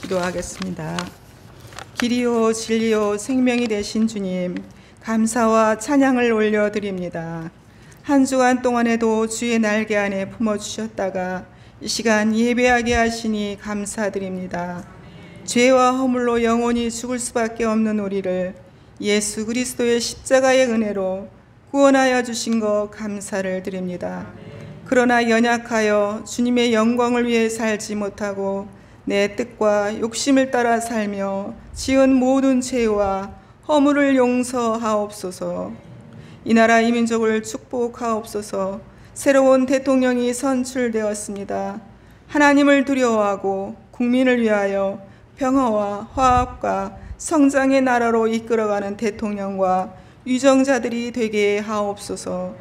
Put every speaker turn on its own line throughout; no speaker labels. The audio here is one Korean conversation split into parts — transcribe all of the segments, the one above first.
기도하겠습니다. 길이요 진리요 생명이 되신 주님, 감사와 찬양을 올려드립니다. 한 주간 동안에도 주의 날개 안에 품어주셨다가 이 시간 예배하게 하시니 감사드립니다. 죄와 허물로 영원히 죽을 수밖에 없는 우리를 예수 그리스도의 십자가의 은혜로 구원하여 주신 것 감사를 드립니다. 그러나 연약하여 주님의 영광을 위해 살지 못하고 내 뜻과 욕심을 따라 살며 지은 모든 죄와 허물을 용서하옵소서. 이 나라 이 민족을 축복하옵소서. 새로운 대통령이 선출되었습니다. 하나님을 두려워하고 국민을 위하여 평화와 화합과 성장의 나라로 이끌어가는 대통령과 유정자들이 되게 하옵소서.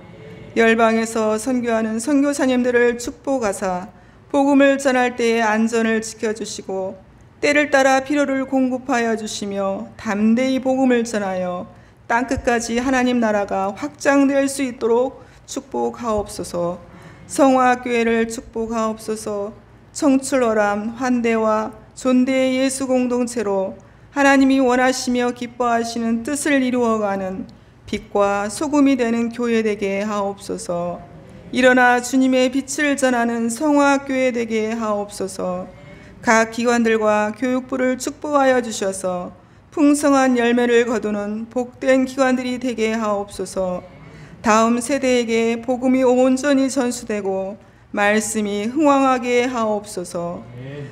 열방에서 선교하는 선교사님들을 축복하사 복음을 전할 때의 안전을 지켜주시고 때를 따라 필요를 공급하여 주시며 담대히 복음을 전하여 땅끝까지 하나님 나라가 확장될 수 있도록 축복하옵소서. 성화교회를 축복하옵소서. 청출어람 환대와 존대의 예수 공동체로 하나님이 원하시며 기뻐하시는 뜻을 이루어가는 빛과 소금이 되는 교회 되게 하옵소서. 일어나 주님의 빛을 전하는 성화교회 되게 하옵소서. 각 기관들과 교육부를 축복하여 주셔서 풍성한 열매를 거두는 복된 기관들이 되게 하옵소서. 다음 세대에게 복음이 온전히 전수되고 말씀이 흥왕하게 하옵소서.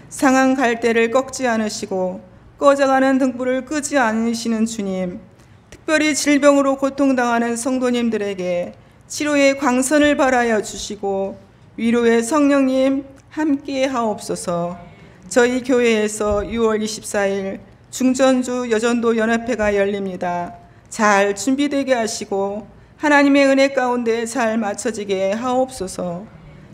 상한 갈대를 꺾지 않으시고 꺼져가는 등불을 끄지 않으시는 주님, 특별히 질병으로 고통당하는 성도님들에게 치료의 광선을 발하여 주시고 위로의 성령님 함께 하옵소서. 저희 교회에서 6월 24일 중전주 여전도 연합회가 열립니다. 잘 준비되게 하시고 하나님의 은혜 가운데 잘 맞춰지게 하옵소서.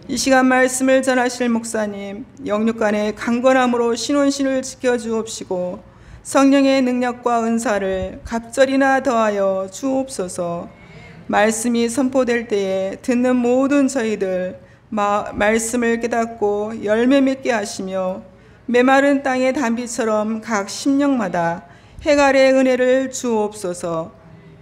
이 시간 말씀을 전하실 목사님 영육간의 강건함으로 신혼신을 지켜주옵시고 성령의 능력과 은사를 갑절이나 더하여 주옵소서. 말씀이 선포될 때에 듣는 모든 저희들 말씀을 깨닫고 열매 맺게 하시며 메마른 땅의 단비처럼 각 심령마다 해갈의 은혜를 주옵소서.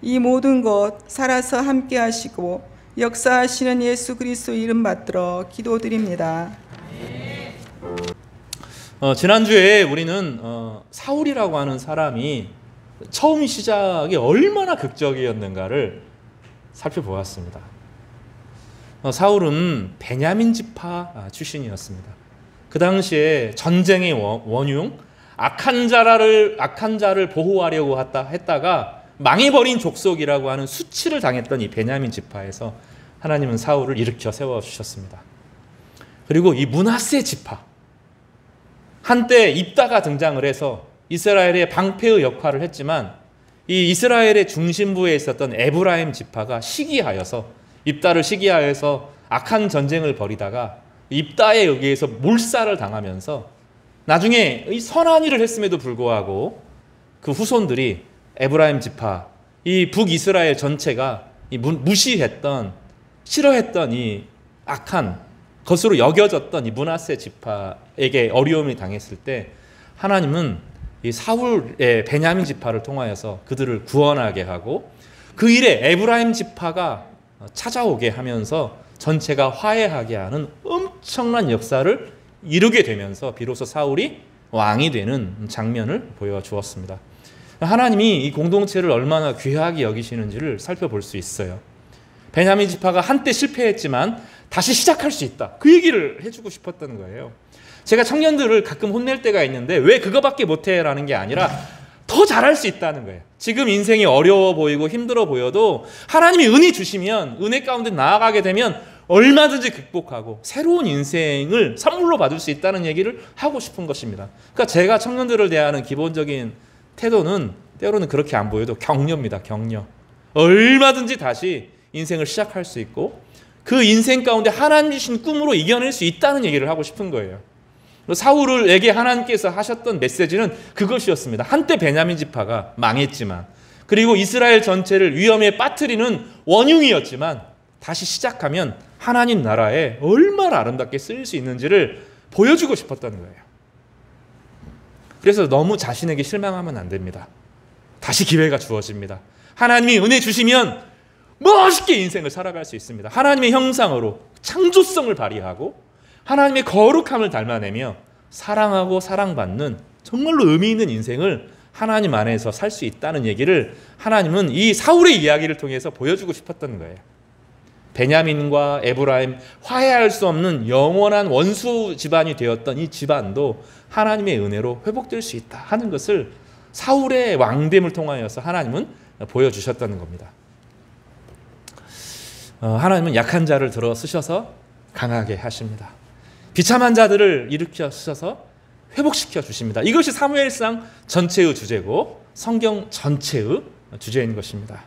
이 모든 것 살아서 함께 하시고 역사하시는 예수 그리스도 이름 받들어 기도드립니다.
지난주에 우리는 사울이라고 하는 사람이 처음 시작이 얼마나 극적이었는가를 살펴보았습니다. 사울은 베냐민 지파 출신이었습니다. 그 당시에 전쟁의 원흉, 악한 자를 보호하려고 했다가 망해버린 족속이라고 하는 수치를 당했던 이 베냐민 지파에서 하나님은 사울을 일으켜 세워주셨습니다. 그리고 이 므낫세 지파, 한때 입다가 등장을 해서 이스라엘의 방패의 역할을 했지만 이 이스라엘의 중심부에 있었던 에브라임 지파가 입다를 시기하여서 악한 전쟁을 벌이다가 입다에 의해서 몰살을 당하면서 나중에 이 선한 일을 했음에도 불구하고 그 후손들이 에브라임 지파, 이 북이스라엘 전체가 무시했던, 싫어했던 이 악한 것으로 여겨졌던 이 므낫세 지파에게 어려움이 당했을 때 하나님은 이 사울의 베냐민 지파를 통하여서 그들을 구원하게 하고 그 일에 에브라임 지파가 찾아오게 하면서 전체가 화해하게 하는 엄청난 역사를 이루게 되면서 비로소 사울이 왕이 되는 장면을 보여주었습니다. 하나님이 이 공동체를 얼마나 귀하게 여기시는지를 살펴볼 수 있어요. 베냐민 지파가 한때 실패했지만 다시 시작할 수 있다. 그 얘기를 해주고 싶었던 거예요. 제가 청년들을 가끔 혼낼 때가 있는데 왜 그거밖에 못해? 라는 게 아니라 더 잘할 수 있다는 거예요. 지금 인생이 어려워 보이고 힘들어 보여도 하나님이 은혜 주시면 은혜 가운데 나아가게 되면 얼마든지 극복하고 새로운 인생을 선물로 받을 수 있다는 얘기를 하고 싶은 것입니다. 그러니까 제가 청년들을 대하는 기본적인 태도는 때로는 그렇게 안 보여도 격려입니다. 격려. 얼마든지 다시 인생을 시작할 수 있고 그 인생 가운데 하나님 주신 꿈으로 이겨낼 수 있다는 얘기를 하고 싶은 거예요. 사울에게 하나님께서 하셨던 메시지는 그것이었습니다. 한때 베냐민 지파가 망했지만 그리고 이스라엘 전체를 위험에 빠뜨리는 원흉이었지만 다시 시작하면 하나님 나라에 얼마나 아름답게 쓰일 수 있는지를 보여주고 싶었다는 거예요. 그래서 너무 자신에게 실망하면 안 됩니다. 다시 기회가 주어집니다. 하나님이 은혜 주시면 멋있게 인생을 살아갈 수 있습니다. 하나님의 형상으로 창조성을 발휘하고 하나님의 거룩함을 닮아내며 사랑하고 사랑받는 정말로 의미 있는 인생을 하나님 안에서 살 수 있다는 얘기를 하나님은 이 사울의 이야기를 통해서 보여주고 싶었던 거예요. 베냐민과 에브라임, 화해할 수 없는 영원한 원수 집안이 되었던 이 집안도 하나님의 은혜로 회복될 수 있다 하는 것을 사울의 왕됨을 통하여서 하나님은 보여주셨다는 겁니다. 하나님은 약한 자를 들어 쓰셔서 강하게 하십니다. 비참한 자들을 일으켜 쓰셔서 회복시켜 주십니다. 이것이 사무엘상 전체의 주제고 성경 전체의 주제인 것입니다.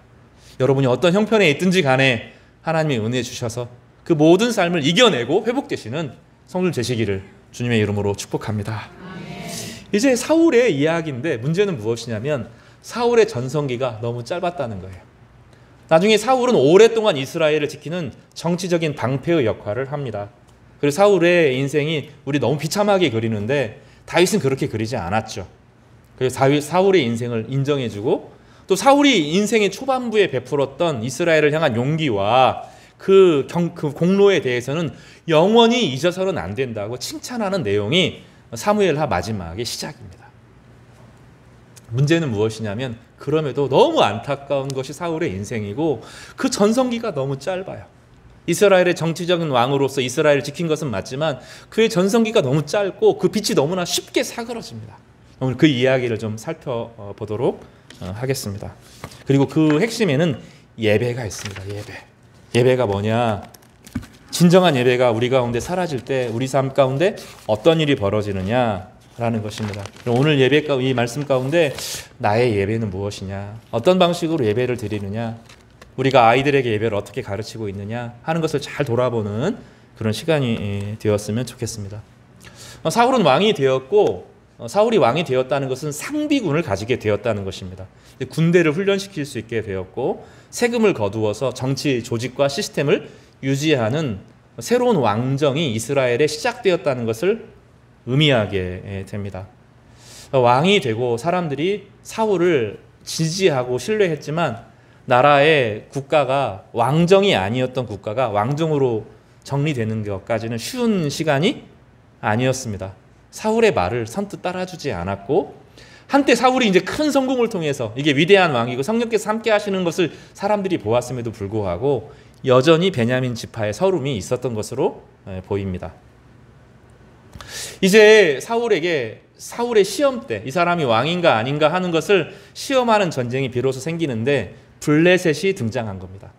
여러분이 어떤 형편에 있든지 간에 하나님의 은혜 주셔서 그 모든 삶을 이겨내고 회복되시는 성도들 되시기를 주님의 이름으로 축복합니다. 이제 사울의 이야기인데 문제는 무엇이냐면 사울의 전성기가 너무 짧았다는 거예요. 나중에 사울은 오랫동안 이스라엘을 지키는 정치적인 방패의 역할을 합니다. 그리고 사울의 인생이 우리 너무 비참하게 그리는데 다윗은 그렇게 그리지 않았죠. 그래서 사울의 인생을 인정해주고 또 사울이 인생의 초반부에 베풀었던 이스라엘을 향한 용기와 그 공로에 대해서는 영원히 잊어서는 안 된다고 칭찬하는 내용이 사무엘하 마지막의 시작입니다. 문제는 무엇이냐면 그럼에도 너무 안타까운 것이 사울의 인생이고 그 전성기가 너무 짧아요. 이스라엘의 정치적인 왕으로서 이스라엘을 지킨 것은 맞지만 그의 전성기가 너무 짧고 그 빛이 너무나 쉽게 사그러집니다. 오늘 그 이야기를 좀 살펴보도록 하겠습니다. 그리고 그 핵심에는 예배가 있습니다. 예배가 뭐냐? 진정한 예배가 우리 가운데 사라질 때 우리 삶 가운데 어떤 일이 벌어지느냐라는 것입니다. 오늘 이 말씀 가운데 나의 예배는 무엇이냐? 어떤 방식으로 예배를 드리느냐? 우리가 아이들에게 예배를 어떻게 가르치고 있느냐 하는 것을 잘 돌아보는 그런 시간이 되었으면 좋겠습니다. 사울은 왕이 되었고 사울이 왕이 되었다는 것은 상비군을 가지게 되었다는 것입니다. 군대를 훈련시킬 수 있게 되었고 세금을 거두어서 정치 조직과 시스템을 유지하는 새로운 왕정이 이스라엘에 시작되었다는 것을 의미하게 됩니다. 왕이 되고 사람들이 사울을 지지하고 신뢰했지만 나라의 국가가 왕정이 아니었던 국가가 왕정으로 정리되는 것까지는 쉬운 시간이 아니었습니다. 사울의 말을 선뜻 따라주지 않았고 한때 사울이 이제 큰 성공을 통해서 이게 위대한 왕이고 성령께서 함께 하시는 것을 사람들이 보았음에도 불구하고 여전히 베냐민 지파의 서름이 있었던 것으로 보입니다. 이제 사울의 시험 때 이 사람이 왕인가 아닌가 하는 것을 시험하는 전쟁이 비로소 생기는데 블레셋이 등장한 겁니다.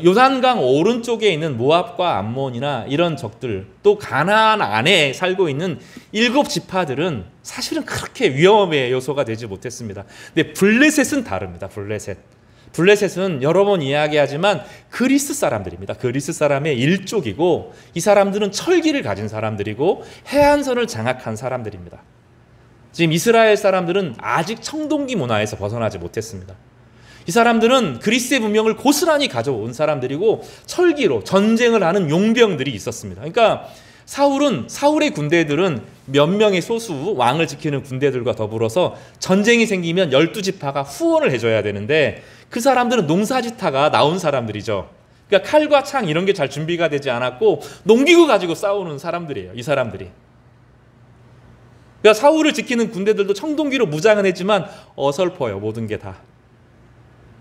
요단강 오른쪽에 있는 모압과 암몬이나 이런 적들 또 가나안 안에 살고 있는 7지파들은 사실은 그렇게 위험의 요소가 되지 못했습니다. 근데 블레셋은 다릅니다. 블레셋은 여러 번 이야기하지만 그리스 사람들입니다. 그리스 사람의 일족이고 이 사람들은 철기를 가진 사람들이고 해안선을 장악한 사람들입니다. 지금 이스라엘 사람들은 아직 청동기 문화에서 벗어나지 못했습니다. 이 사람들은 그리스의 문명을 고스란히 가져온 사람들이고 철기로 전쟁을 하는 용병들이 있었습니다. 그러니까 사울의 군대들은 몇 명의 소수 왕을 지키는 군대들과 더불어서 전쟁이 생기면 12지파가 후원을 해줘야 되는데 그 사람들은 농사짓다가 나온 사람들이죠. 그러니까 칼과 창 이런 게 잘 준비가 되지 않았고 농기구 가지고 싸우는 사람들이에요. 이 사람들이. 그러니까 사울을 지키는 군대들도 청동기로 무장은 했지만 어설퍼요. 모든 게 다.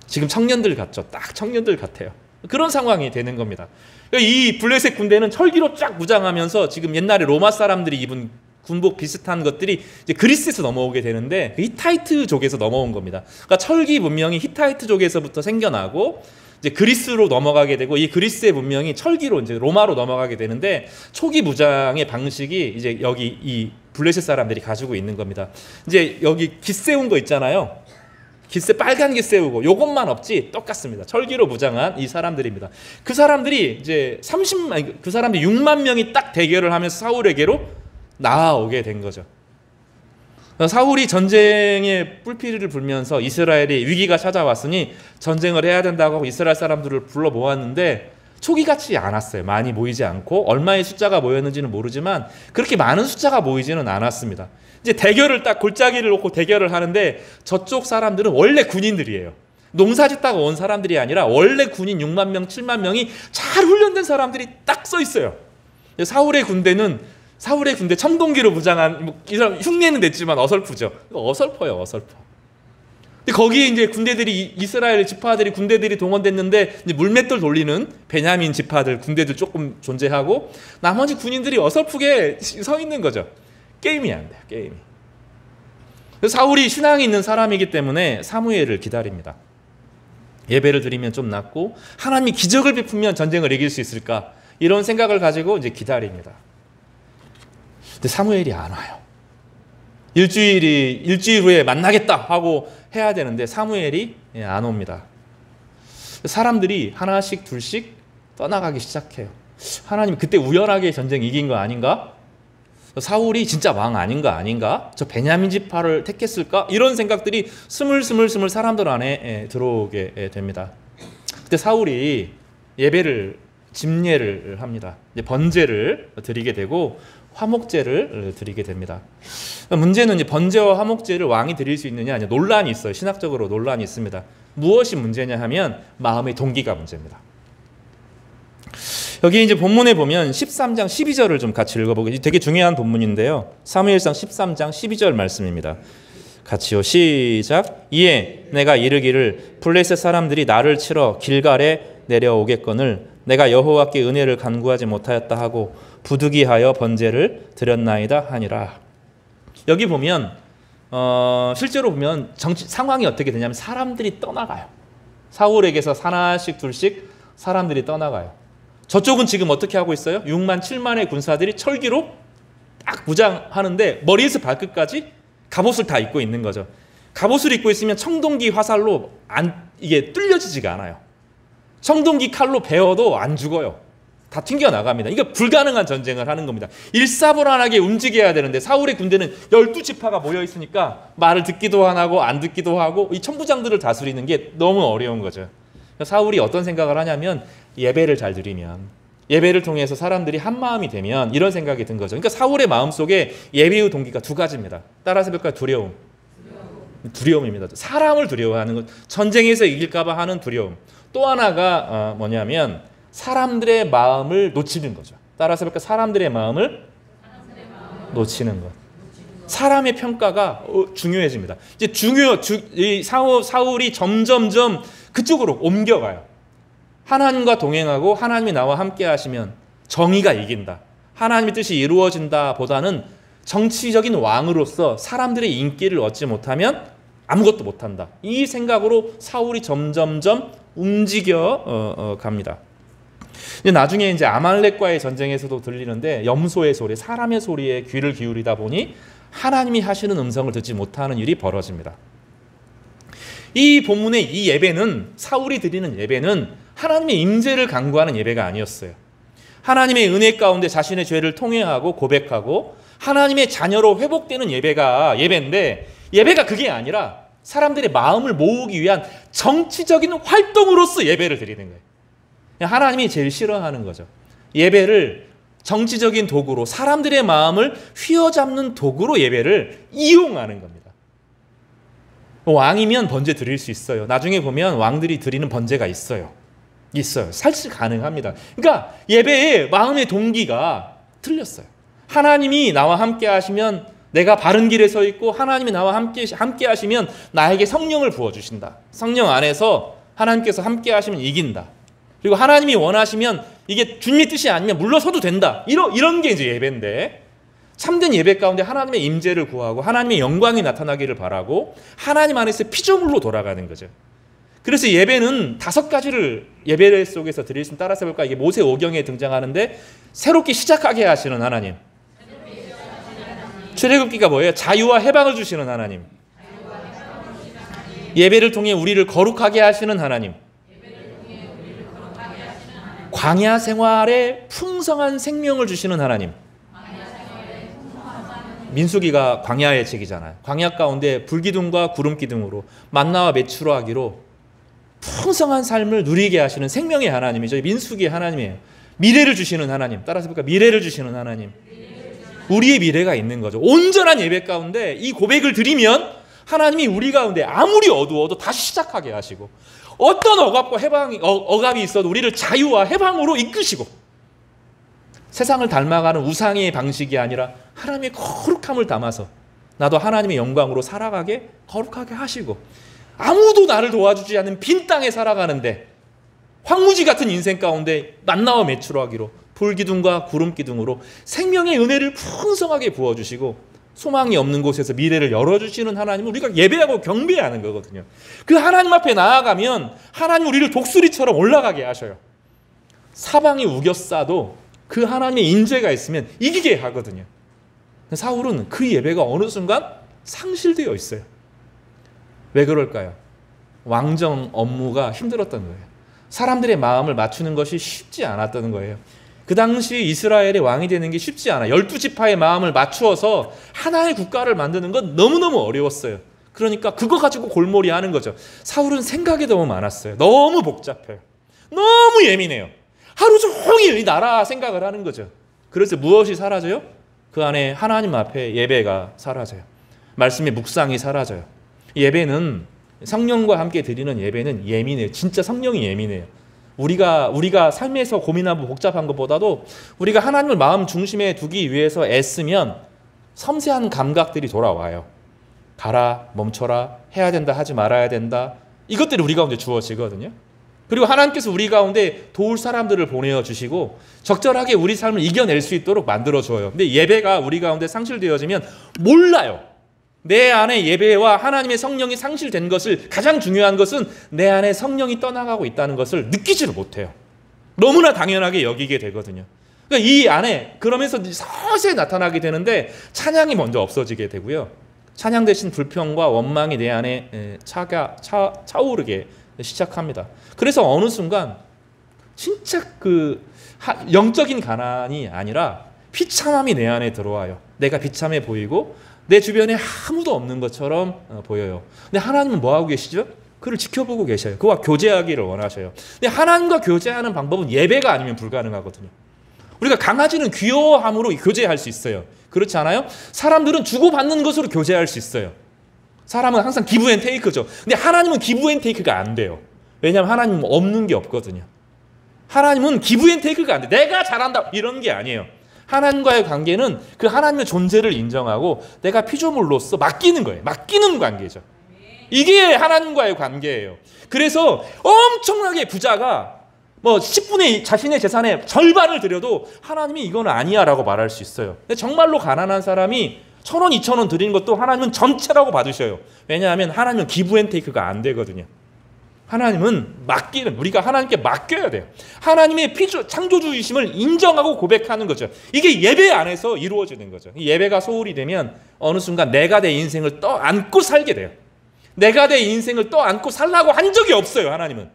지금 청년들 같죠. 딱 청년들 같아요. 그런 상황이 되는 겁니다. 이 블레셋 군대는 철기로 쫙 무장하면서 지금 옛날에 로마 사람들이 입은 군복 비슷한 것들이 이제 그리스에서 넘어오게 되는데 히타이트족에서 넘어온 겁니다. 그러니까 철기 문명이 히타이트족에서부터 생겨나고 이제 그리스로 넘어가게 되고 이 그리스의 문명이 철기로 이제 로마로 넘어가게 되는데 초기 무장의 방식이 이제 여기 이 블레셋 사람들이 가지고 있는 겁니다. 이제 여기 깃 세운 거 있잖아요. 빨간 깃 세우고 요것만 없지 똑같습니다. 철기로 무장한 이 사람들입니다. 그 사람들이 이제 6만 명이 딱 대결을 하면서 사울에게로 나아오게 된 거죠. 사울이 전쟁에 뿔피리를 불면서 이스라엘이 위기가 찾아왔으니 전쟁을 해야 된다고 하고 이스라엘 사람들을 불러 모았는데 초기 같지 않았어요. 많이 모이지 않고 얼마의 숫자가 모였는지는 모르지만 그렇게 많은 숫자가 모이지는 않았습니다. 이제 대결을 딱 골짜기를 놓고 대결을 하는데 저쪽 사람들은 원래 군인들이에요. 농사짓다가 온 사람들이 아니라 원래 군인 6만 명, 7만 명이 잘 훈련된 사람들이 딱 써 있어요. 사울의 군대 청동기로 무장한 이 사람 흉내는 냈지만 어설프죠. 어설퍼요, 어설퍼. 근데 거기에 이제 군대들이 이스라엘 지파들이 군대들이 동원됐는데 이제 물맷돌 돌리는 베냐민 지파들 군대들 조금 존재하고 나머지 군인들이 어설프게 서 있는 거죠. 게임이 안 돼요. 게임이. 그래서 사울이 신앙이 있는 사람이기 때문에 사무엘을 기다립니다. 예배를 드리면 좀 낫고 하나님이 기적을 베푸면 전쟁을 이길 수 있을까 이런 생각을 가지고 이제 기다립니다. 근데 사무엘이 안 와요. 일주일 후에 만나겠다 하고 해야 되는데 사무엘이 안 옵니다. 사람들이 하나씩 둘씩 떠나가기 시작해요. 하나님 그때 우연하게 전쟁 이긴 거 아닌가? 사울이 진짜 왕 아닌가? 저 베냐민 지파를 택했을까? 이런 생각들이 스물스물 사람들 안에 들어오게 됩니다. 그때 사울이 집례를 합니다. 번제를 드리게 되고 화목제를 드리게 됩니다. 문제는 이제 번제와 화목제를 왕이 드릴 수 있느냐 논란이 있어요. 신학적으로 논란이 있습니다. 무엇이 문제냐 하면 마음의 동기가 문제입니다. 여기 이제 본문에 보면 13장 12절을 좀 같이 읽어보겠습니다. 되게 중요한 본문인데요. 사무엘상 13장 12절 말씀입니다. 같이요. 시작. 이에 내가 이르기를 블레셋 사람들이 나를 치러 길갈에 내려오겠거늘 내가 여호와께 은혜를 간구하지 못하였다 하고 부득이하여 번제를 드렸나이다 하니라. 여기 보면 실제로 보면 정치 상황이 어떻게 되냐면 사람들이 떠나가요. 사울에게서 하나씩 둘씩 사람들이 떠나가요. 저쪽은 지금 어떻게 하고 있어요? 6만 7만의 군사들이 철기로 딱 무장하는데 머리에서 발끝까지 갑옷을 다 입고 있는 거죠. 갑옷을 입고 있으면 청동기 화살로 이게 뚫려지지가 않아요. 청동기 칼로 베어도 안 죽어요. 다 튕겨나갑니다. 이게 불가능한 전쟁을 하는 겁니다. 일사불란하게 움직여야 되는데 사울의 군대는 12지파가 모여 있으니까 말을 듣기도 안 하고 안 듣기도 하고 이 천부장들을 다스리는 게 너무 어려운 거죠. 사울이 어떤 생각을 하냐면 예배를 잘 드리면 예배를 통해서 사람들이 한 마음이 되면 이런 생각이 든 거죠. 그러니까 사울의 마음속에 예배의 동기가 두 가지입니다. 따라서 볼까요? 두려움입니다. 사람을 두려워하는 것, 전쟁에서 이길까 봐 하는 두려움. 또 하나가 뭐냐면 사람들의 마음을 놓치는 거죠. 따라서 볼까요? 사람들의 마음을 놓치는 것. 사람의 평가가 중요해집니다. 이제 사울이 점점점 그쪽으로 옮겨가요. 하나님과 동행하고 하나님이 나와 함께 하시면 정의가 이긴다. 하나님의 뜻이 이루어진다 보다는 정치적인 왕으로서 사람들의 인기를 얻지 못하면 아무것도 못한다. 이 생각으로 사울이 점점점 움직여 갑니다. 나중에 이제 아말렉과의 전쟁에서도 들리는데 염소의 소리, 사람의 소리에 귀를 기울이다 보니 하나님이 하시는 음성을 듣지 못하는 일이 벌어집니다. 이 본문의 이 예배는 사울이 드리는 예배는 하나님의 임재를 간구하는 예배가 아니었어요. 하나님의 은혜 가운데 자신의 죄를 통회하고 고백하고 하나님의 자녀로 회복되는 예배인데 예배가 그게 아니라 사람들의 마음을 모으기 위한 정치적인 활동으로서 예배를 드리는 거예요. 하나님이 제일 싫어하는 거죠. 예배를 정치적인 도구로 사람들의 마음을 휘어잡는 도구로 예배를 이용하는 겁니다. 왕이면 번제 드릴 수 있어요. 나중에 보면 왕들이 드리는 번제가 있어요. 사실 가능합니다. 그러니까 예배의 마음의 동기가 틀렸어요. 하나님이 나와 함께 하시면 내가 바른 길에 서 있고 하나님이 나와 함께 하시면 나에게 성령을 부어주신다. 성령 안에서 하나님께서 함께 하시면 이긴다. 그리고 하나님이 원하시면 이게 주님의 뜻이 아니면 물러서도 된다. 이런 게 이제 예배인데 참된 예배 가운데 하나님의 임재를 구하고 하나님의 영광이 나타나기를 바라고 하나님 안에서 피조물로 돌아가는 거죠. 그래서 예배는 5가지를 예배 속에서 드릴 수 있는 따라서 볼까? 이게 모세오경에 등장하는데 새롭게 시작하게 하시는 하나님. 출애굽기가 뭐예요? 자유와 해방을 주시는 하나님. 예배를 통해 우리를 거룩하게 하시는 하나님. 광야 생활에 풍성한 생명을 주시는 하나님. 민수기가 광야의 책이잖아요. 광야 가운데 불기둥과 구름기둥으로 만나와 메추라기로 풍성한 삶을 누리게 하시는 생명의 하나님이죠. 민수기의 하나님이에요. 미래를 주시는 하나님. 따라서 볼까? 미래를 주시는 하나님. 우리의 미래가 있는 거죠. 온전한 예배 가운데 이 고백을 드리면 하나님이 우리 가운데 아무리 어두워도 다시 시작하게 하시고, 어떤 억압과 억압이 있어도 우리를 자유와 해방으로 이끄시고, 세상을 닮아가는 우상의 방식이 아니라 하나님의 거룩함을 담아서 나도 하나님의 영광으로 살아가게 거룩하게 하시고, 아무도 나를 도와주지 않는 빈 땅에 살아가는데 황무지 같은 인생 가운데 만나와 매출하기로 불기둥과 구름기둥으로 생명의 은혜를 풍성하게 부어주시고, 소망이 없는 곳에서 미래를 열어주시는 하나님을 우리가 예배하고 경배하는 거거든요. 그 하나님 앞에 나아가면 하나님 우리를 독수리처럼 올라가게 하셔요. 사방이 우겨싸도 그 하나님의 인재가 있으면 이기게 하거든요. 사울은 그 예배가 어느 순간 상실되어 있어요. 왜 그럴까요? 왕정 업무가 힘들었던 거예요. 사람들의 마음을 맞추는 것이 쉽지 않았던 거예요. 그 당시 이스라엘의 왕이 되는 게 쉽지 않아. 12지파의 마음을 맞추어서 하나의 국가를 만드는 건 너무너무 어려웠어요. 그러니까 그거 가지고 골몰이 하는 거죠. 사울은 생각이 너무 많았어요. 너무 복잡해요. 너무 예민해요. 하루 종일 이 나라 생각을 하는 거죠. 그래서 무엇이 사라져요? 그 안에 하나님 앞에 예배가 사라져요. 말씀의 묵상이 사라져요. 예배는, 성령과 함께 드리는 예배는 예민해요. 진짜 성령이 예민해요. 우리가 삶에서 고민하고 복잡한 것보다도 우리가 하나님을 마음 중심에 두기 위해서 애쓰면 섬세한 감각들이 돌아와요. 가라, 멈춰라, 해야 된다, 하지 말아야 된다. 이것들이 우리 가운데 주어지거든요. 그리고 하나님께서 우리 가운데 도울 사람들을 보내주시고 적절하게 우리 삶을 이겨낼 수 있도록 만들어줘요. 근데 예배가 우리 가운데 상실되어지면 몰라요. 내 안에 예배와 하나님의 성령이 상실된 것을, 가장 중요한 것은 내 안에 성령이 떠나가고 있다는 것을 느끼지를 못해요. 너무나 당연하게 여기게 되거든요. 그러니까 이 안에 그러면서 서서히 나타나게 되는데 찬양이 먼저 없어지게 되고요. 찬양 대신 불평과 원망이 내 안에 차오르게 시작합니다. 그래서 어느 순간 진짜 영적인 가난이 아니라 비참함이 내 안에 들어와요. 내가 비참해 보이고 내 주변에 아무도 없는 것처럼 보여요. 근데 하나님은 뭐하고 계시죠? 그를 지켜보고 계셔요. 그와 교제하기를 원하셔요. 근데 하나님과 교제하는 방법은 예배가 아니면 불가능하거든요. 우리가 강아지는 귀여워함으로 교제할 수 있어요. 그렇지 않아요? 사람들은 주고받는 것으로 교제할 수 있어요. 사람은 항상 기브 앤 테이크죠. 근데 하나님은 기브 앤 테이크가 안 돼요. 왜냐하면 하나님은 없는 게 없거든요. 하나님은 기브 앤 테이크가 안 돼. 내가 잘한다 이런 게 아니에요. 하나님과의 관계는 그 하나님의 존재를 인정하고 내가 피조물로서 맡기는 거예요. 맡기는 관계죠. 이게 하나님과의 관계예요. 그래서 엄청나게 부자가 10분의 자신의 재산의 절반을 드려도 하나님이 이건 아니야 라고 말할 수 있어요. 근데 정말로 가난한 사람이 1,000원, 2,000원 드리는 것도 하나님은 전체라고 받으셔요. 왜냐하면 하나님은 기브 앤 테이크가 안 되거든요. 하나님은 우리가 하나님께 맡겨야 돼요. 하나님의 창조주이심을 인정하고 고백하는 거죠. 이게 예배 안에서 이루어지는 거죠. 예배가 소홀히 되면 어느 순간 내가 내 인생을 떠안고 살게 돼요. 내가 내 인생을 떠안고 살라고 한 적이 없어요. 하나님은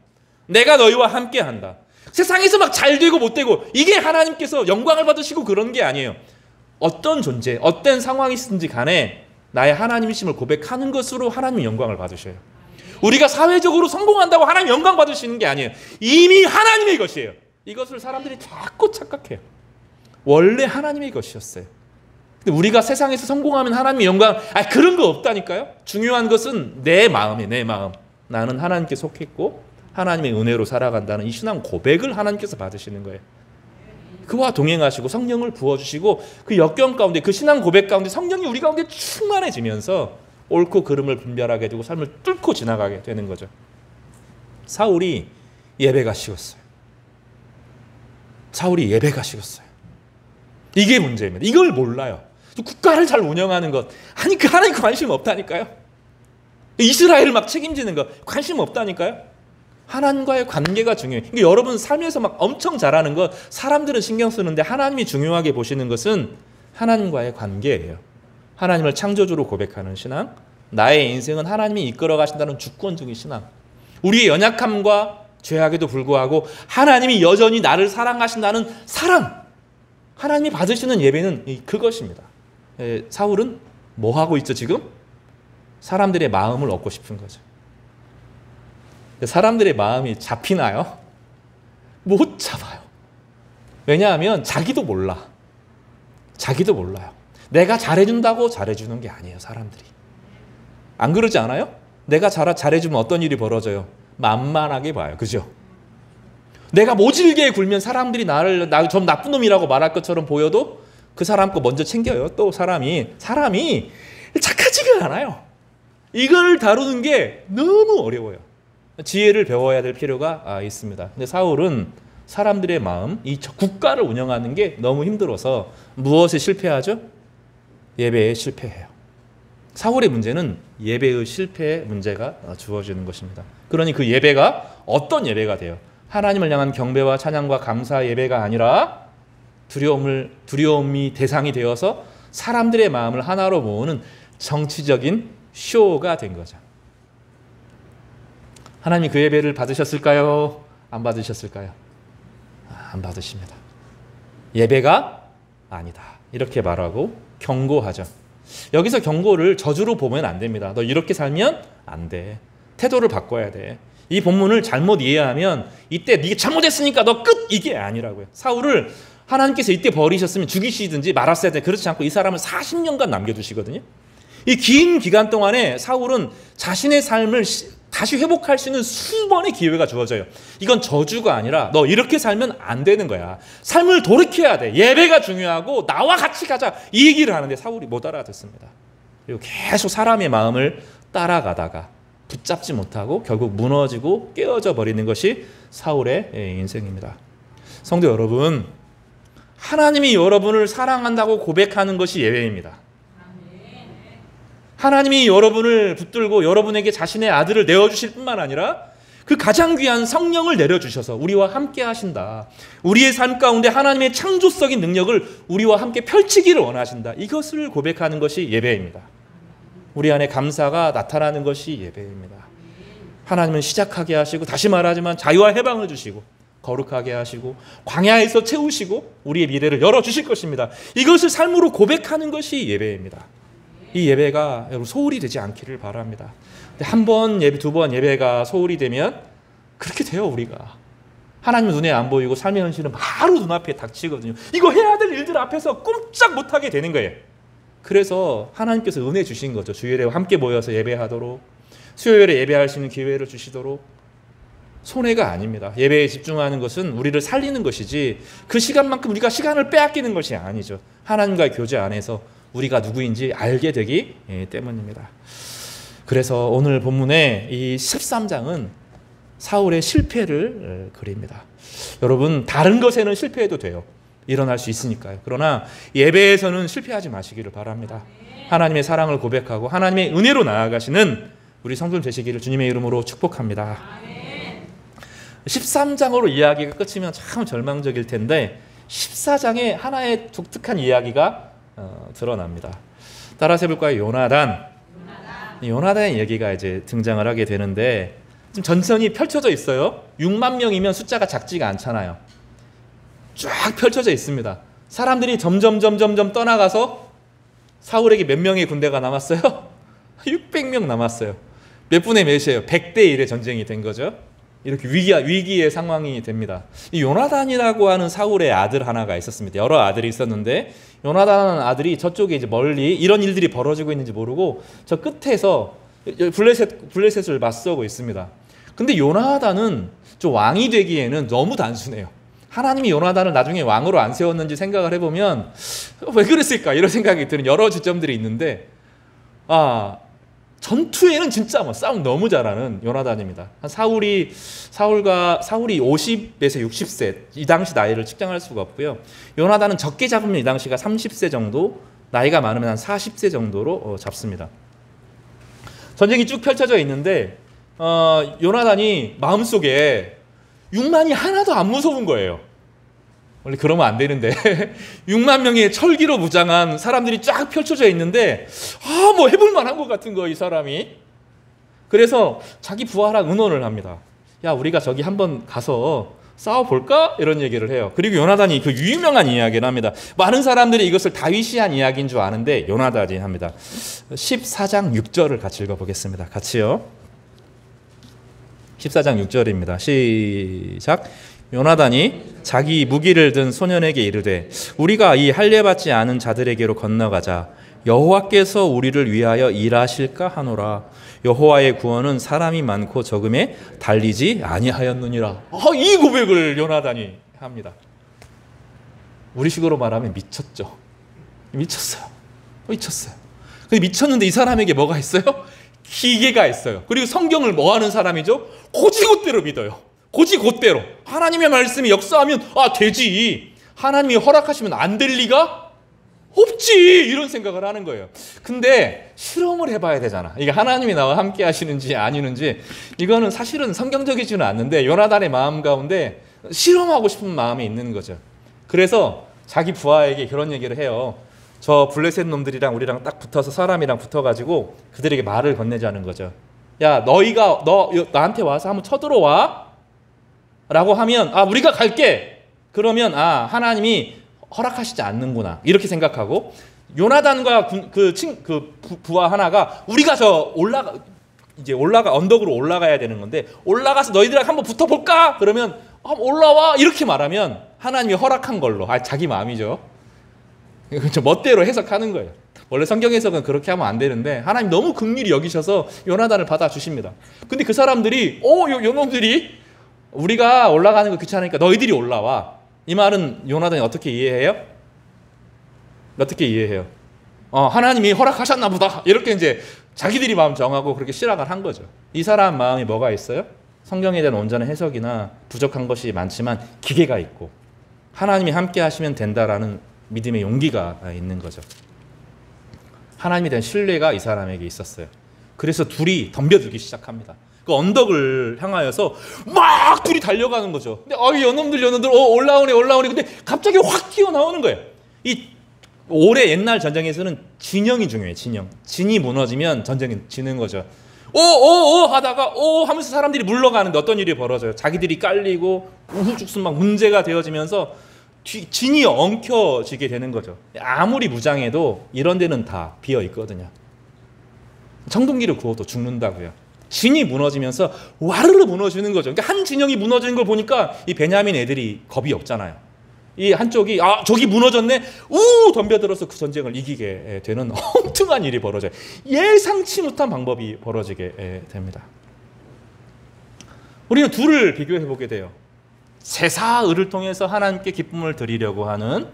내가 너희와 함께 한다. 세상에서 막 잘 되고 못 되고 이게 하나님께서 영광을 받으시고 그런 게 아니에요. 어떤 존재, 어떤 상황이든지 간에 나의 하나님이심을 고백하는 것으로 하나님 영광을 받으셔요. 우리가 사회적으로 성공한다고 하나님 영광 받으시는 게 아니에요. 이미 하나님의 것이에요. 이것을 사람들이 자꾸 착각해요. 원래 하나님의 것이었어요. 근데 우리가 세상에서 성공하면 하나님의 영광, 그런 거 없다니까요. 중요한 것은 내 마음이에요. 내 마음. 나는 하나님께 속했고 하나님의 은혜로 살아간다는 이 신앙 고백을 하나님께서 받으시는 거예요. 그와 동행하시고 성령을 부어주시고 그 역경 가운데, 그 신앙 고백 가운데 성령이 우리 가운데 충만해지면서 옳고 그름을 분별하게 되고 삶을 뚫고 지나가게 되는 거죠. 사울이 예배가 식었어요. 사울이 예배가 식었어요. 이게 문제입니다. 이걸 몰라요. 국가를 잘 운영하는 것, 그 하나님 관심 없다니까요. 이스라엘을 막 책임지는 것 관심 없다니까요. 하나님과의 관계가 중요해요. 그러니까 여러분 삶에서 막 엄청 잘하는 것 사람들은 신경 쓰는데 하나님이 중요하게 보시는 것은 하나님과의 관계예요. 하나님을 창조주로 고백하는 신앙, 나의 인생은 하나님이 이끌어 가신다는 주권적인 신앙, 우리의 연약함과 죄악에도 불구하고 하나님이 여전히 나를 사랑하신다는 사랑, 하나님이 받으시는 예배는 그것입니다. 사울은 뭐 하고 있죠 지금? 사람들의 마음을 얻고 싶은 거죠. 사람들의 마음이 잡히나요? 못 잡아요. 왜냐하면 자기도 몰라. 자기도 몰라요. 내가 잘해준다고 잘해주는 게 아니에요, 사람들이. 안 그러지 않아요? 내가 잘해주면 어떤 일이 벌어져요? 만만하게 봐요. 그죠? 내가 모질게 굴면 사람들이 나를 좀 나쁜 놈이라고 말할 것처럼 보여도 그 사람 거 먼저 챙겨요. 또 사람이 착하지가 않아요. 이걸 다루는 게 너무 어려워요. 지혜를 배워야 될 필요가 있습니다. 근데 사울은 사람들의 마음, 이 국가를 운영하는 게 너무 힘들어서 무엇에 실패하죠? 예배에 실패해요. 사울의 문제는 예배의 실패의 문제가 주어지는 것입니다. 그러니 그 예배가 어떤 예배가 돼요? 하나님을 향한 경배와 찬양과 감사 예배가 아니라 두려움이 대상이 되어서 사람들의 마음을 하나로 모으는 정치적인 쇼가 된 거죠. 하나님이 그 예배를 받으셨을까요? 안 받으셨을까요? 안 받으십니다. 예배가 아니다. 이렇게 말하고 경고하죠. 여기서 경고를 저주로 보면 안 됩니다. 너 이렇게 살면 안 돼. 태도를 바꿔야 돼. 이 본문을 잘못 이해하면 이때 네가 잘못했으니까 너 끝! 이게 아니라고요. 사울을 하나님께서 이때 버리셨으면 죽이시든지 말았어야 돼. 그렇지 않고 이 사람을 40년간 남겨두시거든요. 이 긴 기간 동안에 사울은 자신의 삶을 다시 회복할 수 있는 수번의 기회가 주어져요. 이건 저주가 아니라 너 이렇게 살면 안 되는 거야. 삶을 돌이켜야 돼. 예배가 중요하고 나와 같이 가자. 이 얘기를 하는데 사울이 못 알아듣습니다. 그리고 계속 사람의 마음을 따라가다가 붙잡지 못하고 결국 무너지고 깨어져 버리는 것이 사울의 인생입니다. 성도 여러분, 하나님이 여러분을 사랑한다고 고백하는 것이 예배입니다. 하나님이 여러분을 붙들고 여러분에게 자신의 아들을 내어주실 뿐만 아니라 그 가장 귀한 성령을 내려주셔서 우리와 함께 하신다. 우리의 삶 가운데 하나님의 창조적인 능력을 우리와 함께 펼치기를 원하신다. 이것을 고백하는 것이 예배입니다. 우리 안에 감사가 나타나는 것이 예배입니다. 하나님은 시작하게 하시고 다시 말하지만 자유와 해방을 주시고 거룩하게 하시고 광야에서 채우시고 우리의 미래를 열어주실 것입니다. 이것을 삶으로 고백하는 것이 예배입니다. 이 예배가 여러분 소홀히 되지 않기를 바랍니다. 한 번 예배, 두 번 예배가 소홀히 되면 그렇게 돼요. 우리가 하나님 눈에 안 보이고 삶의 현실은 바로 눈앞에 닥치거든요. 이거 해야 될 일들 앞에서 꼼짝 못하게 되는 거예요. 그래서 하나님께서 은혜 주신 거죠. 주일에 함께 모여서 예배하도록, 수요일에 예배할 수 있는 기회를 주시도록. 손해가 아닙니다. 예배에 집중하는 것은 우리를 살리는 것이지 그 시간만큼 우리가 시간을 빼앗기는 것이 아니죠. 하나님과의 교제 안에서 우리가 누구인지 알게 되기 때문입니다. 그래서 오늘 본문의 이 13장은 사울의 실패를 그립니다. 여러분, 다른 것에는 실패해도 돼요. 일어날 수 있으니까요. 그러나 예배에서는 실패하지 마시기를 바랍니다. 하나님의 사랑을 고백하고 하나님의 은혜로 나아가시는 우리 성도님 되시기를 주님의 이름으로 축복합니다. 13장으로 이야기가 끝이면 참 절망적일 텐데 14장에 하나의 독특한 이야기가 드러납니다. 따라서 해볼까요? 요나단의 얘기가 이제 등장을 하게 되는데 지금 전선이 펼쳐져 있어요. 6만 명이면 숫자가 작지가 않잖아요. 쫙 펼쳐져 있습니다. 사람들이 점점 떠나가서 사울에게 몇 명의 군대가 남았어요? 600명 남았어요. 몇 분의 몇이에요? 100대 1의 전쟁이 된 거죠. 이렇게 위기의 상황이 됩니다. 이 요나단이라고 하는 사울의 아들 하나가 있었습니다. 여러 아들이 있었는데 요나단 아들이 저쪽에 이제 멀리 이런 일들이 벌어지고 있는지 모르고 저 끝에서 블레셋을 맞서고 있습니다. 근데 요나단은 좀 왕이 되기에는 너무 단순해요. 하나님이 요나단을 나중에 왕으로 안 세웠는지 생각을 해보면 왜 그랬을까 이런 생각이 드는 여러 지점들이 있는데 전투에는 진짜 싸움 너무 잘하는 요나단입니다. 사울이 50에서 60세 이 당시 나이를 측정할 수가 없고요. 요나단은 적게 잡으면 이 당시가 30세 정도, 나이가 많으면 한 40세 정도로 잡습니다. 전쟁이 쭉 펼쳐져 있는데 요나단이 마음속에 6만이 하나도 안 무서운 거예요. 원래 그러면 안 되는데 6만 명의 철기로 무장한 사람들이 쫙 펼쳐져 있는데 뭐 해볼 만한 것 같은 거 이 사람이. 그래서 자기 부하랑 의논을 합니다. 야, 우리가 저기 한번 가서 싸워볼까? 이런 얘기를 해요. 그리고 요나단이 그 유명한 이야기를 합니다. 많은 사람들이 이것을 다윗이 한 이야기인 줄 아는데 요나단이 합니다. 14장 6절을 같이 읽어보겠습니다. 같이요. 14장 6절입니다. 시작. 요나단이 자기 무기를 든 소년에게 이르되 우리가 이 할례받지 않은 자들에게로 건너가자. 여호와께서 우리를 위하여 일하실까 하노라. 여호와의 구원은 사람이 많고 적음에 달리지 아니하였느니라. 이 고백을 요나단이 합니다. 우리식으로 말하면 미쳤죠. 미쳤어요. 미쳤어요. 근데 미쳤는데 이 사람에게 뭐가 있어요? 기계가 있어요. 그리고 성경을 뭐 하는 사람이죠? 고지곧대로 믿어요. 고지곧대로. 하나님의 말씀이 역사하면 되지. 하나님이 허락하시면 안 될 리가 없지. 이런 생각을 하는 거예요. 근데 실험을 해봐야 되잖아. 이게 하나님이 나와 함께 하시는지 아니는지. 이거는 사실은 성경적이지는 않는데 요나단의 마음 가운데 실험하고 싶은 마음이 있는 거죠. 그래서 자기 부하에게 그런 얘기를 해요. 저 블레셋 놈들이랑 우리랑 딱 붙어서 사람이랑 붙어가지고 그들에게 말을 건네자는 거죠. 야, 너 나한테 와서 한번 쳐들어와 라고 하면 우리가 갈게. 그러면 하나님이 허락하시지 않는구나 이렇게 생각하고, 요나단과 부하 하나가 우리가 올라가 언덕으로 올라가야 되는 건데 올라가서 너희들하고 한번 붙어볼까? 그러면 올라와 이렇게 말하면 하나님이 허락한 걸로 자기 마음이죠. 좀 멋대로 해석하는 거예요. 원래 성경 해석은 그렇게 하면 안 되는데 하나님 너무 긍휼히 여기셔서 요나단을 받아주십니다. 근데 그 사람들이 요놈들이 우리가 올라가는 거 귀찮으니까 너희들이 올라와. 이 말은 요나단이 어떻게 이해해요? 어떻게 이해해요? 하나님이 허락하셨나 보다. 이렇게 이제 자기들이 마음 정하고 그렇게 실학을 한 거죠. 이 사람 마음이 뭐가 있어요? 성경에 대한 온전한 해석이나 부족한 것이 많지만 기계가 있고 하나님이 함께 하시면 된다라는 믿음의 용기가 있는 거죠. 하나님에 대한 신뢰가 이 사람에게 있었어요. 그래서 둘이 덤벼들기 시작합니다. 그 언덕을 향하여서 막 둘이 달려가는 거죠. 근데 요놈들 올라오네. 근데 갑자기 확 튀어나오는 거예요. 이 오래 옛날 전쟁에서는 진영이 중요해요. 진이 무너지면 전쟁이 지는 거죠. 하다가 하면서 사람들이 물러가는데 어떤 일이 벌어져요? 자기들이 깔리고 우후죽순 막 문제가 되어지면서 진이 엉켜지게 되는 거죠. 아무리 무장해도 이런 데는 다 비어 있거든요. 청동기를 구워도 죽는다고요. 진이 무너지면서 와르르 무너지는 거죠. 그러니까 한 진영이 무너지는 걸 보니까 이 베냐민 애들이 겁이 없잖아요. 이 한쪽이 저기 무너졌네. 덤벼들어서 그 전쟁을 이기게 되는 엉뚱한 일이 벌어져요. 예상치 못한 방법이 벌어지게 됩니다. 우리는 둘을 비교해 보게 돼요. 제사의를 통해서 하나님께 기쁨을 드리려고 하는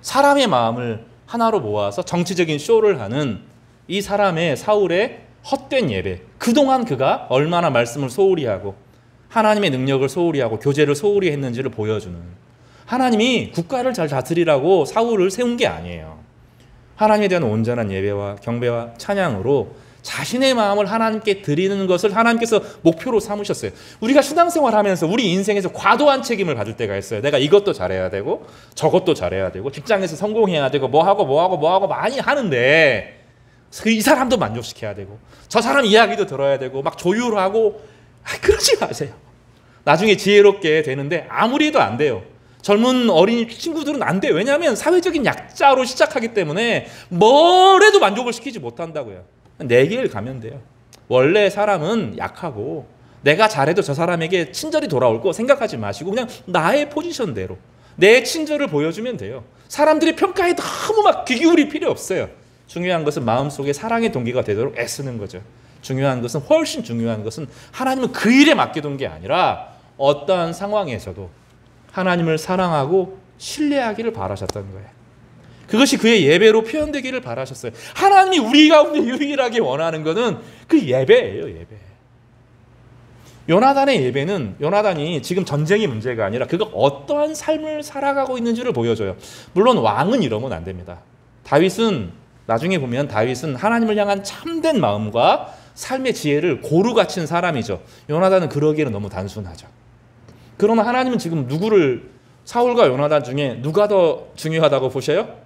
사람의 마음을 하나로 모아서 정치적인 쇼를 하는 이 사울의 헛된 예배. 그동안 그가 얼마나 말씀을 소홀히 하고 하나님의 능력을 소홀히 하고 교제를 소홀히 했는지를 보여주는, 하나님이 국가를 잘 다스리라고 사울을 세운 게 아니에요. 하나님에 대한 온전한 예배와 경배와 찬양으로 자신의 마음을 하나님께 드리는 것을 하나님께서 목표로 삼으셨어요. 우리가 신앙생활 하면서 우리 인생에서 과도한 책임을 받을 때가 있어요. 내가 이것도 잘해야 되고 저것도 잘해야 되고 직장에서 성공해야 되고 뭐하고 많이 하는데 이 사람도 만족시켜야 되고 저 사람 이야기도 들어야 되고 막 조율하고 그러지 마세요. 나중에 지혜롭게 되는데 아무리 해도 안 돼요. 젊은 어린이 친구들은 안 돼요. 왜냐하면 사회적인 약자로 시작하기 때문에 뭘 해도 만족을 시키지 못한다고요. 내 길 가면 돼요. 원래 사람은 약하고 내가 잘해도 저 사람에게 친절이 돌아올 거 생각하지 마시고 그냥 나의 포지션대로 내 친절을 보여주면 돼요. 사람들의 평가에 너무 막 귀 기울일 필요 없어요. 중요한 것은 마음속에 사랑의 동기가 되도록 애쓰는 거죠. 훨씬 중요한 것은 하나님은 그 일에 맡겨둔 게 아니라 어떠한 상황에서도 하나님을 사랑하고 신뢰하기를 바라셨던 거예요. 그것이 그의 예배로 표현되기를 바라셨어요. 하나님이 우리 가운데 유일하게 원하는 것은 그 예배예요. 예배. 요나단의 예배는 요나단이 지금 전쟁이 문제가 아니라 그가 어떠한 삶을 살아가고 있는지를 보여줘요. 물론 왕은 이러면 안 됩니다. 나중에 보면 다윗은 하나님을 향한 참된 마음과 삶의 지혜를 고루 갖춘 사람이죠. 요나단은 그러기에는 너무 단순하죠. 그러나 하나님은 지금 사울과 요나단 중에 누가 더 중요하다고 보셔요?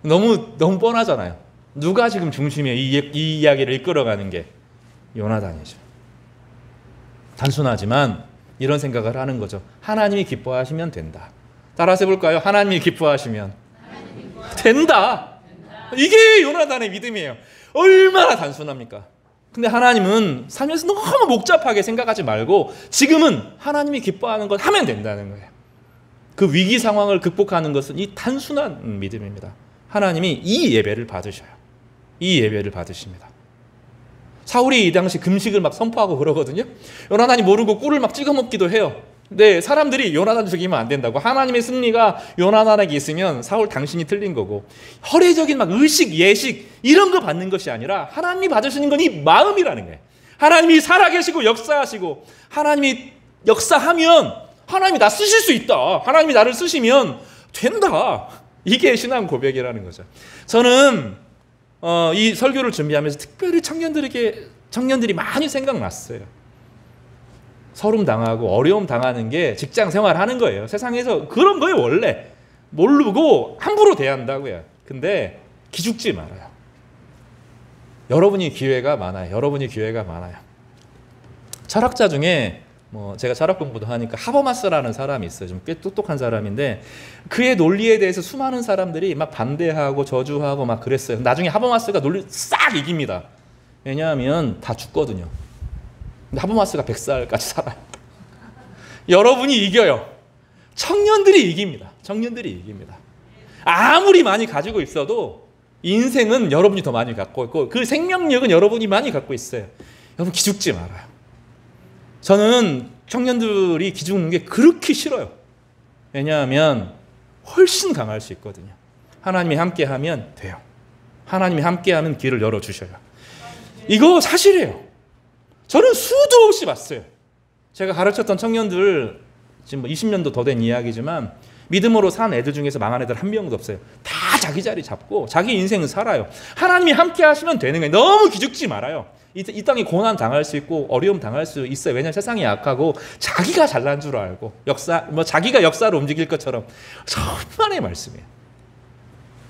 너무 뻔하잖아요. 누가 지금 중심에 이 이야기를 이끌어가는 게 요나단이죠. 단순하지만 이런 생각을 하는 거죠. 하나님이 기뻐하시면 된다. 따라서 해볼까요? 하나님이 기뻐하시면 된다. 이게 요나단의 믿음이에요. 얼마나 단순합니까? 근데 하나님은 살면서 너무 복잡하게 생각하지 말고 지금은 하나님이 기뻐하는 것 하면 된다는 거예요. 그 위기 상황을 극복하는 것은 이 단순한 믿음입니다. 하나님이 이 예배를 받으셔요. 이 예배를 받으십니다. 사울이 이 당시 금식을 막 선포하고 그러거든요. 요나단이 모르고 꿀을 막 찍어 먹기도 해요. 근데 사람들이 요나단 죽이면 안 된다고. 하나님의 승리가 요나단에게 있으면 사울 당신이 틀린 거고, 허례적인 막 의식, 예식 이런 거 받는 것이 아니라 하나님이 받으시는 건 이 마음이라는 거예요. 하나님이 살아계시고 역사하시고, 하나님이 역사하면 하나님이 나 쓰실 수 있다. 하나님이 나를 쓰시면 된다. 이게 신앙 고백이라는 거죠. 저는 이 설교를 준비하면서 특별히 청년들이 많이 생각났어요. 서름 당하고 어려움 당하는 게 직장 생활하는 거예요. 세상에서 그런 거예요. 원래 모르고 함부로 대한다고요. 근데 기죽지 말아요. 여러분이 기회가 많아요. 여러분이 기회가 많아요. 철학자 중에 제가 철학 공부도 하니까 하버마스라는 사람이 있어요. 좀 꽤 똑똑한 사람인데 그의 논리에 대해서 수많은 사람들이 막 반대하고 저주하고 막 그랬어요. 나중에 하버마스가 논리 싹 이깁니다. 왜냐하면 다 죽거든요. 근데 하버마스가 100살까지 살아요. 여러분이 이겨요. 청년들이 이깁니다. 청년들이 이깁니다. 아무리 많이 가지고 있어도 인생은 여러분이 더 많이 갖고 있고 그 생명력은 여러분이 많이 갖고 있어요. 여러분 기죽지 말아요. 저는 청년들이 기죽는 게 그렇게 싫어요. 왜냐하면 훨씬 강할 수 있거든요. 하나님이 함께하면 돼요. 하나님이 함께하면 길을 열어주셔요. 이거 사실이에요. 저는 수도 없이 봤어요. 제가 가르쳤던 청년들 지금 20년도 더 된 이야기지만 믿음으로 산 애들 중에서 망한 애들 한 명도 없어요. 다 자기 자리 잡고 자기 인생을 살아요. 하나님이 함께 하시면 되는 거예요. 너무 기죽지 말아요. 이 땅에 고난 당할 수 있고 어려움 당할 수 있어요. 왜냐하면 세상이 약하고 자기가 잘난 줄 알고 자기가 역사를 움직일 것처럼. 천만의 말씀이에요.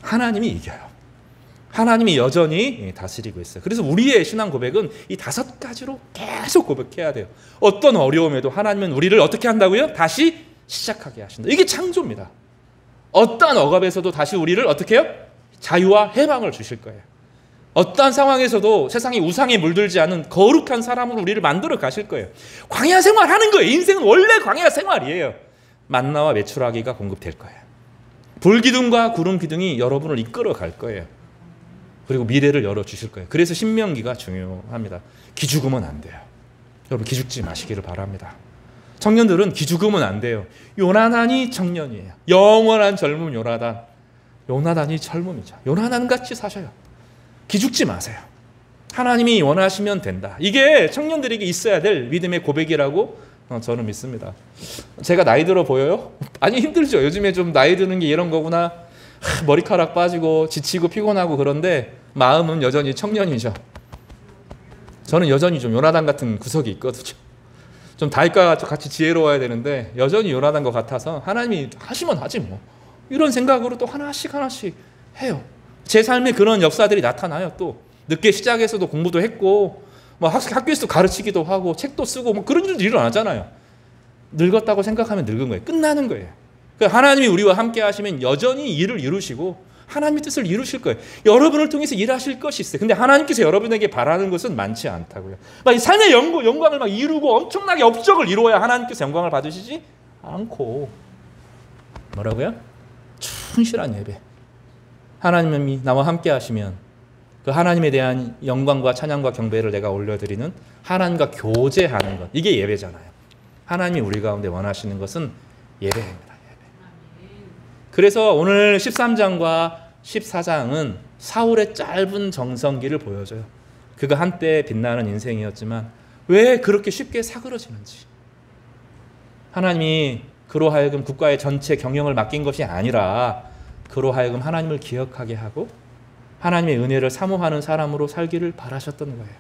하나님이 이겨요. 하나님이 여전히 다스리고 있어요. 그래서 우리의 신앙 고백은 이 5가지로 계속 고백해야 돼요. 어떤 어려움에도 하나님은 우리를 어떻게 한다고요? 다시 시작하게 하신다. 이게 창조입니다. 어떤 억압에서도 다시 우리를 어떻게 해요? 자유와 해방을 주실 거예요. 어떠한 상황에서도 세상이 우상에 물들지 않은 거룩한 사람으로 우리를 만들어 가실 거예요. 광야 생활하는 거예요. 인생은 원래 광야 생활이에요. 만나와 메추라기가 공급될 거예요. 불기둥과 구름 기둥이 여러분을 이끌어 갈 거예요. 그리고 미래를 열어주실 거예요. 그래서 신명기가 중요합니다. 기죽으면 안 돼요. 여러분 기죽지 마시기를 바랍니다. 청년들은 기죽으면 안 돼요. 요나단이 청년이에요. 영원한 젊은 요나단. 요나단이 젊음이죠. 요나단같이 사셔요. 기죽지 마세요. 하나님이 원하시면 된다. 이게 청년들에게 있어야 될 믿음의 고백이라고 저는 믿습니다. 제가 나이 들어 보여요? 아니 힘들죠. 요즘에 좀 나이 드는 게 이런 거구나. 머리카락 빠지고 지치고 피곤하고 그런데 마음은 여전히 청년이죠. 저는 여전히 좀 요나단 같은 구석이 있거든요. 좀 다윗과 같이 지혜로워야 되는데 여전히 요나단 것 같아서 하나님이 하시면 하지 뭐 이런 생각으로 또 하나씩 해요. 제 삶에 그런 역사들이 나타나요. 또 늦게 시작해서도 공부도 했고 뭐 학교에서 가르치기도 하고 책도 쓰고 뭐 그런 일도 일어나잖아요. 늙었다고 생각하면 늙은 거예요. 끝나는 거예요. 그러니까 하나님이 우리와 함께 하시면 여전히 일을 이루시고 하나님의 뜻을 이루실 거예요. 여러분을 통해서 일하실 것이 있어요. 근데 하나님께서 여러분에게 바라는 것은 많지 않다고요. 막 삶의 영광을 막 이루고 엄청나게 업적을 이루어야 하나님께서 영광을 받으시지 않고 뭐라고요? 충실한 예배. 하나님이 나와 함께 하시면 그 하나님에 대한 영광과 찬양과 경배를 내가 올려드리는 하나님과 교제하는 것. 이게 예배잖아요. 하나님이 우리 가운데 원하시는 것은 예배입니다. 그래서 오늘 13장과 14장은 사울의 짧은 정성기를 보여줘요. 그가 한때 빛나는 인생이었지만 왜 그렇게 쉽게 사그러지는지. 하나님이 그로 하여금 국가의 전체 경영을 맡긴 것이 아니라 그로 하여금 하나님을 기억하게 하고 하나님의 은혜를 사모하는 사람으로 살기를 바라셨던 거예요.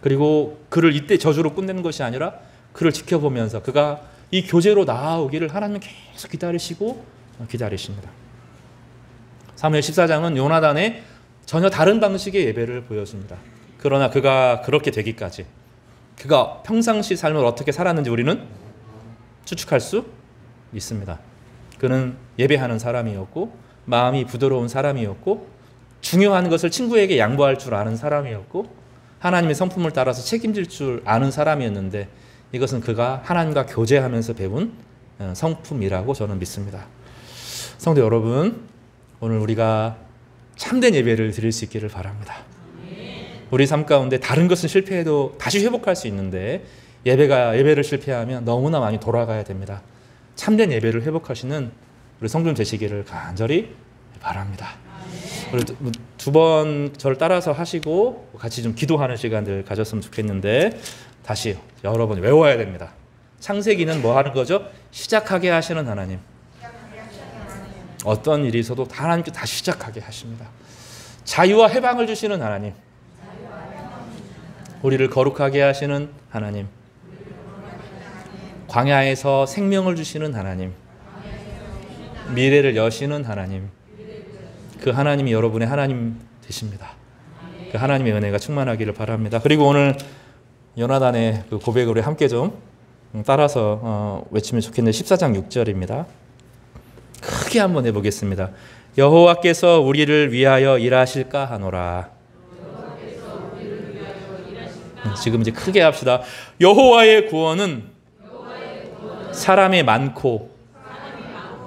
그리고 그를 이때 저주로 끝내는 것이 아니라 그를 지켜보면서 그가 이 교제로 나아오기를 하나님은 계속 기다리십니다. 사무엘 14장은 요나단의 전혀 다른 방식의 예배를 보여줍니다. 그러나 그가 그렇게 되기까지 그가 평상시 삶을 어떻게 살았는지 우리는 추측할 수 있습니다. 그는 예배하는 사람이었고 마음이 부드러운 사람이었고 중요한 것을 친구에게 양보할 줄 아는 사람이었고 하나님의 성품을 따라서 책임질 줄 아는 사람이었는데 이것은 그가 하나님과 교제하면서 배운 성품이라고 저는 믿습니다. 성도 여러분, 오늘 우리가 참된 예배를 드릴 수 있기를 바랍니다. 우리 삶 가운데 다른 것은 실패해도 다시 회복할 수 있는데 예배를 실패하면 너무나 많이 돌아가야 됩니다. 참된 예배를 회복하시는 우리 성도님 되시기를 간절히 바랍니다. 두 번 저를 따라서 하시고 같이 좀 기도하는 시간들 가졌으면 좋겠는데 다시 여러 번 외워야 됩니다. 창세기는 뭐 하는 거죠? 시작하게 하시는 하나님. 어떤 일이 있어도 하나님께 다시 시작하게 하십니다. 자유와 해방을 주시는 하나님. 우리를 거룩하게 하시는 하나님. 광야에서 생명을 주시는 하나님. 미래를 여시는 하나님. 그 하나님이 여러분의 하나님 되십니다. 그 하나님의 은혜가 충만하기를 바랍니다. 그리고 오늘 요나단의 그 고백으로 함께 좀 따라서 외치면 좋겠는데 14장 6절입니다. 크게 한번 해보겠습니다. 여호와께서 우리를 위하여 일하실까 하노라. 지금 이제 크게 합시다. 여호와의 구원은 사람의 많고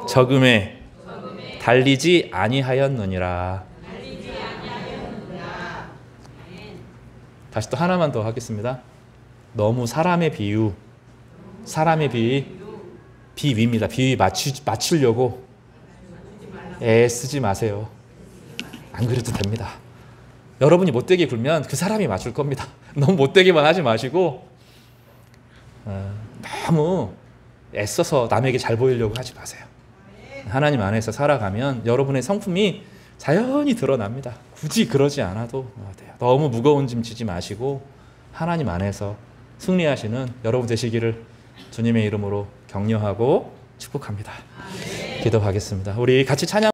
적음에 달리지 아니하였느니라. 다시 또 하나만 더 하겠습니다. 너무 사람의 비유 비위입니다. 비위 맞추려고 애쓰지 마세요. 안 그래도 됩니다. 여러분이 못되게 굴면 그 사람이 맞출 겁니다. 너무 못되게만 하지 마시고 너무 애써서 남에게 잘 보이려고 하지 마세요. 하나님 안에서 살아가면 여러분의 성품이 자연히 드러납니다. 굳이 그러지 않아도 돼요. 너무 무거운 짐 지지 마시고 하나님 안에서 승리하시는 여러분 되시기를 주님의 이름으로 격려하고 축복합니다. 기도하겠습니다. 우리 같이 찬양